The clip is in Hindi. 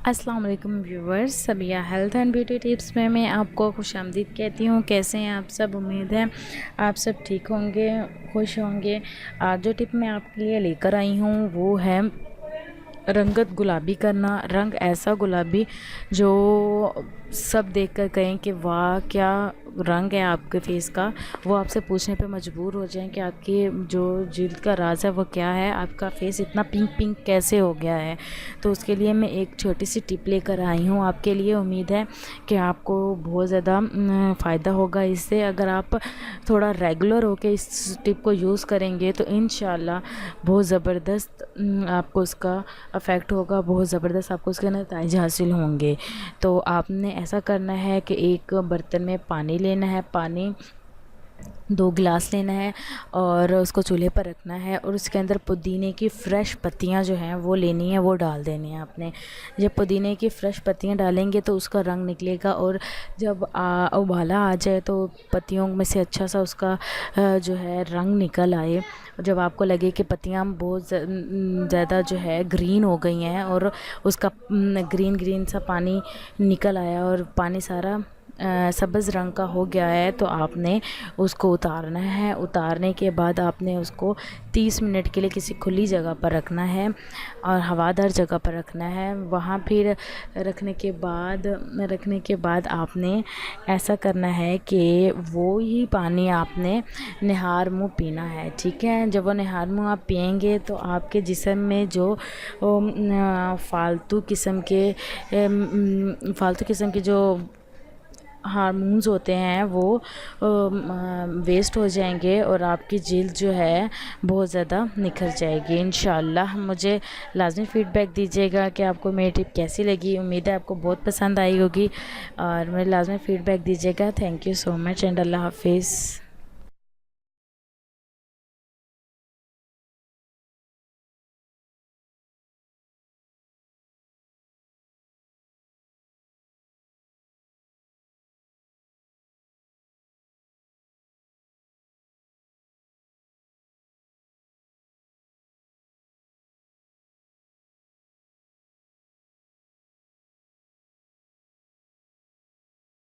अस्सलाम वालेकुम viewers, Sabiya health and beauty tips में मैं आपको खुशामदीद कहती हूँ। कैसे हैं आप सब? उम्मीद है आप सब ठीक होंगे, खुश होंगे। आज जो टिप मैं आपके लिए लेकर आई हूँ वो है रंगत गुलाबी करना। रंग ऐसा गुलाबी जो सब देखकर कहें कि वाह क्या रंग है आपके फेस का, वो आपसे पूछने पे मजबूर हो जाएं कि आपकी जो जिल्द का राज है वो क्या है, आपका फेस इतना पिंक पिंक कैसे हो गया है। तो उसके लिए मैं एक छोटी सी टिप लेकर आई हूँ आपके लिए। उम्मीद है कि आपको बहुत ज़्यादा फ़ायदा होगा इससे। अगर आप थोड़ा रेगुलर होकर इस टिप को यूज़ करेंगे तो इंशाल्लाह बहुत ज़बरदस्त आपको उसका अफेक्ट होगा, बहुत ज़बरदस्त आपको उसके नतीजे हासिल होंगे। तो आपने ऐसा करना है कि एक बर्तन में पानी लेना है, पानी 2 गिलास लेना है और उसको चूल्हे पर रखना है और उसके अंदर पुदीने की फ़्रेश पत्तियां जो हैं वो लेनी है, वो डाल देनी है आपने। जब पुदीने की फ़्रेश पत्तियां डालेंगे तो उसका रंग निकलेगा और जब उबाला आ जाए तो पत्तियों में से अच्छा सा उसका जो है रंग निकल आए। जब आपको लगे कि पत्तियां बहुत ज़्यादा जो है ग्रीन हो गई हैं और उसका ग्रीन ग्रीन सा पानी निकल आया और पानी सारा सब्ज़ रंग का हो गया है, तो आपने उसको उतारना है। उतारने के बाद आपने उसको 30 मिनट के लिए किसी खुली जगह पर रखना है और हवादार जगह पर रखना है। वहाँ फिर रखने के बाद आपने ऐसा करना है कि वो ही पानी आपने निहार मुँह पीना है, ठीक है। जब वो निहार मुँह आप पिएंगे तो आपके जिस्म में जो फालतू किस्म के जो हार्मोन्स होते हैं वो वेस्ट हो जाएंगे और आपकी जिल्द जो है बहुत ज़्यादा निखर जाएगी इंशाल्लाह। मुझे लाजमी फ़ीडबैक दीजिएगा कि आपको मेरी टिप कैसी लगी। उम्मीद है आपको बहुत पसंद आई होगी और मुझे लाजमी फ़ीडबैक दीजिएगा। Thank you so much and अल्लाह हाफिज़।